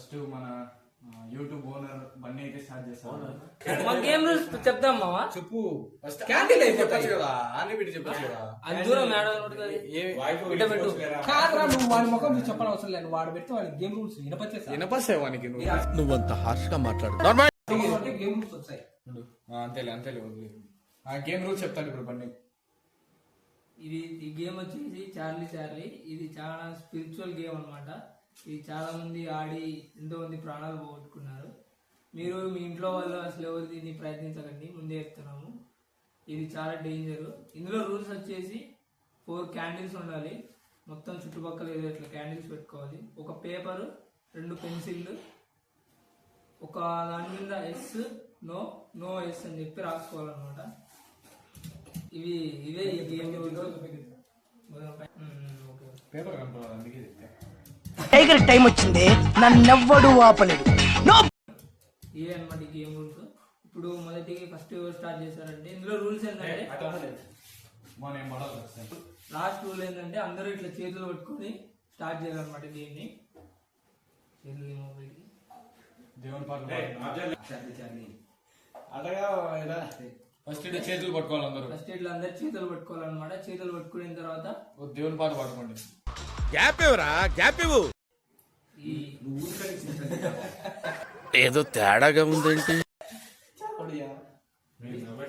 First మన YouTube owner Bunny అయితే start చేస్తాను. మా గేమ్ రూల్స్ చెప్తాం మావా. చెప్పు ఫస్ట్ క్యాండిల్ అయిపోతాయి కదా అని పెట్టి చెప్పచ్చు కదా. అది దూరం కాదురా, నువ్వు వాడి ముఖం చూసి చెప్పడం అవసరం లేదు. వాడు పెడితే వాడి గేమ్ రూల్స్ వినపస్తాయి వానికి. నువ్వంత హార్ష్ గా మాట్లాడు. గేమ్ రూల్స్ వచ్చాయి. అంతేలే అంతేలే వదిలే. ఆ గేమ్ రూల్స్ చెప్తాను ఇప్పుడు బన్నీ. ఇది ఈ గేమ్ వచ్చేసి చార్లీ చార్లీ. ఇది చాలా స్పిరిచువల్ గేమ్ అన్నమాట. ఇది చాలా మంది ఆడి ఎంతో మంది ప్రాణాలు పోగొట్టుకున్నారు. మీరు మీ ఇంట్లో వాళ్ళు అసలు ఎవరు దీన్ని ప్రయత్నించకండి, ముందే చెప్తున్నాము. ఇది చాలా డేంజర్. ఇందులో రూల్స్ వచ్చేసి 4 క్యాండిల్స్ ఉండాలి. మొత్తం చుట్టుపక్కల ఏదో ఇట్లా క్యాండిల్స్ పెట్టుకోవాలి. ఒక పేపరు, 2 పెన్సిళ్ళు, ఒక దాని మీద ఎస్ నో నో ఎస్ అని చెప్పి రాసుకోవాలన్నమాట. ఇవే ఈ గేమ్ పేపర్ కనుకోవాలి, అందుకే చెప్తా. టైగర్ టైం వచ్చింది, నన్నెవ్వడు ఆపలేడు. ఇవే అనమాట ఈ గేమ్ రూల్స్. ఇప్పుడు మొదటికి ఫస్ట్ స్టార్ట్ చేశారంటే ఇందులో రూల్స్ ఏంటంటే లాస్ట్ రూల్ ఏంటంటే అందరూ ఇట్లా చేతులు పట్టుకొని స్టార్ట్ చేయాలన్నమాట గేమ్ ని. చేతులు మొబైల్కి దేవుని పాట ఫస్ట్ చేతులు పట్టుకోవాలి అందరూ. ఫస్ట్ ఇట్లా అందరు చేతులు పట్టుకోవాలన్నమాట. చేతులు పట్టుకున్న తర్వాత దేవుని పాట పాడుకోండి. గ్యాప్ ఇవ్వరా, గ్యాప్ ఇవ్వు. ఏదో తేడాగా ఉందేంటి?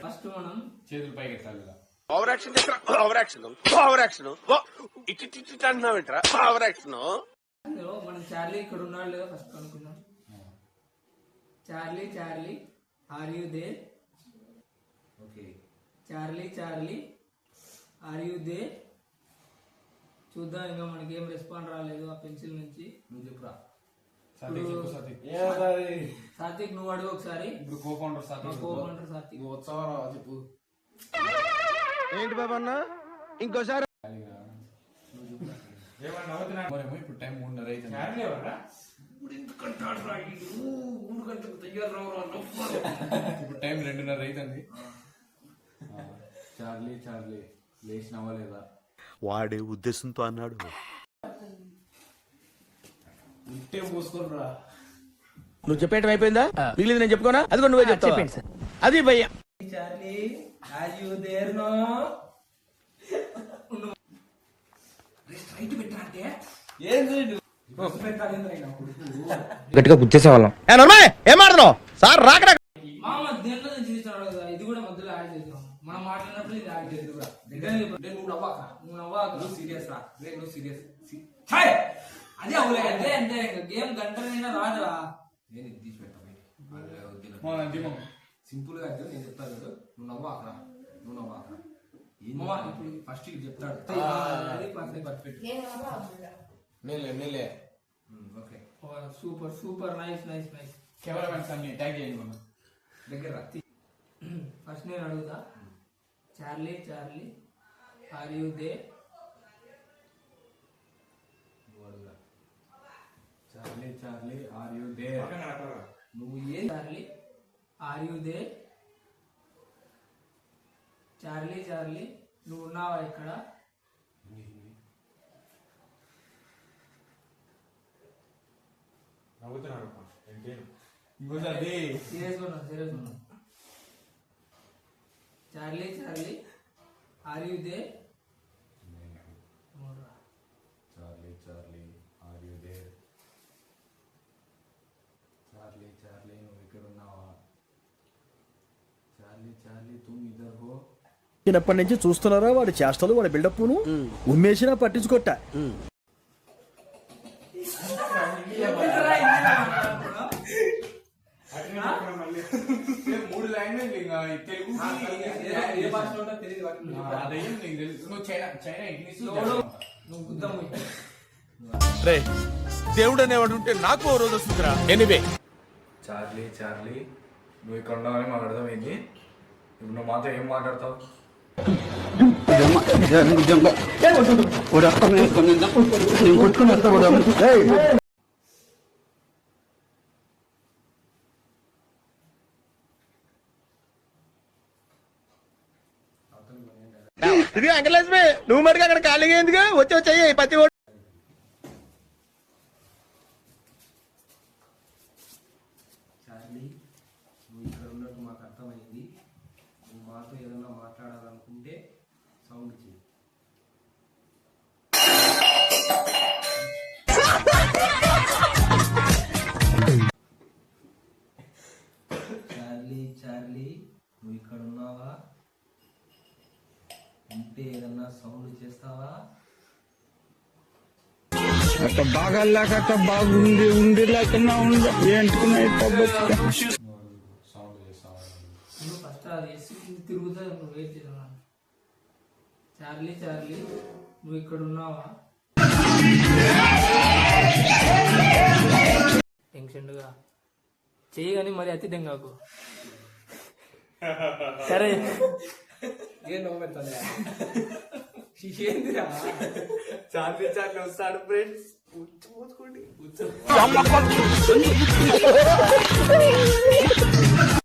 ఫస్ట్ మనం చేతులు పైకి ఎత్తాలి. Over action over action over action ఇటు అంటున్నావేంట్రా ఓవర్ యాక్షన్. అందులో మనం చార్లీ ఇక్కడ ఉన్నాడు లేదా ఫస్ట్ అనుకున్నాం. Charlie Charlie are you there? Okay. Charlie Charlie are you there? చూద్దాం, ఇంకా మనకి ఏం రెస్పాండ్ రాలేదు ఆ పెన్సిల్ నుంచి. నువ్వు చెప్పురా. సాత్విక్ నువ్వు అడుగు ఒకసారి. ఇప్పుడు కోపౌండర్ సాత్విక్. సాత్విక్ చెప్పు. ఏంటి బాబా అన్న ఇంకోసారి ఇప్పుడు టైం 3:30 అయితే ఇప్పుడు టైం 2:30 అవుతుంది. చార్లీ చార్లీ లేచినావా లేదా? వాడే ఉద్దేశంతో అన్నాడు. ఇంటే పోసుకోరా. నువ్వు చెప్పేయటం అయిపోయిందా? మిగిలింది నేను చెప్పుకోనా? అది కూడా నువ్వే చెప్తావా? అది భయ్యా. Charlie are you there? No గట్టిగా గుర్తేసేవాళ్ళం. ఏం మాట్లాడుతున్నావు సార్? రాకరా మామ దేంట్లో నుంచి తీస్తున్నాడు కదా, ఇది కూడా మధ్యలో యాడ్ చేద్దాం. మనం మాట్లాడినప్పుడు ఇది యాడ్ చేద్దాం. నువ్వు నవ్వాక నువ్వు సీరియస్ రా. నువ్వు సీరియస్ అదే అవులే. అంతే అంతే గేమ్ గంటలైనా రాదురా. నేను ఇది తీసి పెడతాను. సింపుల్ గా అయితే నేను చెప్తాను. నువ్వు నవ్వాకరా, నువ్వు నవ్వాకరా. ఇప్పుడు ఫస్ట్ ఇది చెప్తాడు. Super super nice nice nice. Cameramens అన్ని ట్యాగ్ చేయండి దగ్గర. ఫస్ట్ నేను అడుగుతా. Charlie Charlie are you there? Charlie Charlie are you there? నువ్వు ఏ Charlie are you there? Charlie Charlie నువ్వు ఉన్నావా ఇక్కడ? సీరియస్ ఉన్నా సీరియస్ ఉన్నా. Charlie Charlie are you there? Charlie Charlie are you there? Charlie Charlie నువ్వు ఇక్కడ ఉన్నావా? చార్లీ చార్లీ తుమ్ ఇధర్ హో? చిన్నప్పటి నుంచి చూస్తున్నారా వాడి చేష్టలు, వాడి బిల్డప్ ను ఉమ్మేసినా పట్టించుకోట. మూడు లాంగ్వేజ్ తెలుగు దేవుడు అనేవాడు ఉంటే నాకు ఓ రోజు వస్తుందిరా. ఎనీవే చార్లీ చార్లీ నువ్వు ఇక్కడ ఉన్నావని మాకు అర్థమైంది. ఇప్పుడు నువ్వు మాతో ఏం మాట్లాడతావు? ఇది అంకలక్ష్మి, నువ్వు మటుకు అక్కడ ఖాళీగా ఎందుకు వచ్చి వచ్చాయి ప్రతి మాకు అర్థమైంది. నువ్వు మాతో ఏదైనా మాట్లాడాలనుకుంటే సౌండ్ చేయి. చార్లీ చార్లీ నువ్వు ఇక్కడ ఉన్నావా? ఉంటే ఏదన్నా సౌండ్ చేస్తావా? అట్ట బాగా లేక బాగుంది ఉండి లేకన్నా ఉంది ఏంటుకున్నాయి సౌండ్ చేస్తావా? నువ్వు ఫస్ట్ అది వేసి తిరుగుతా నువ్వు వెయిట్ చేద్దాం. చార్లీ చార్లీ నువ్వు ఇక్కడ ఉన్నావా? టెన్షన్గా చెయ్యి కానీ మరి అతి దెంగాకు. సరే ఏం నవ్వుతుంది ఏందిరా? చార్లీ చార్లీ వస్తాడు ఫ్రెండ్స్.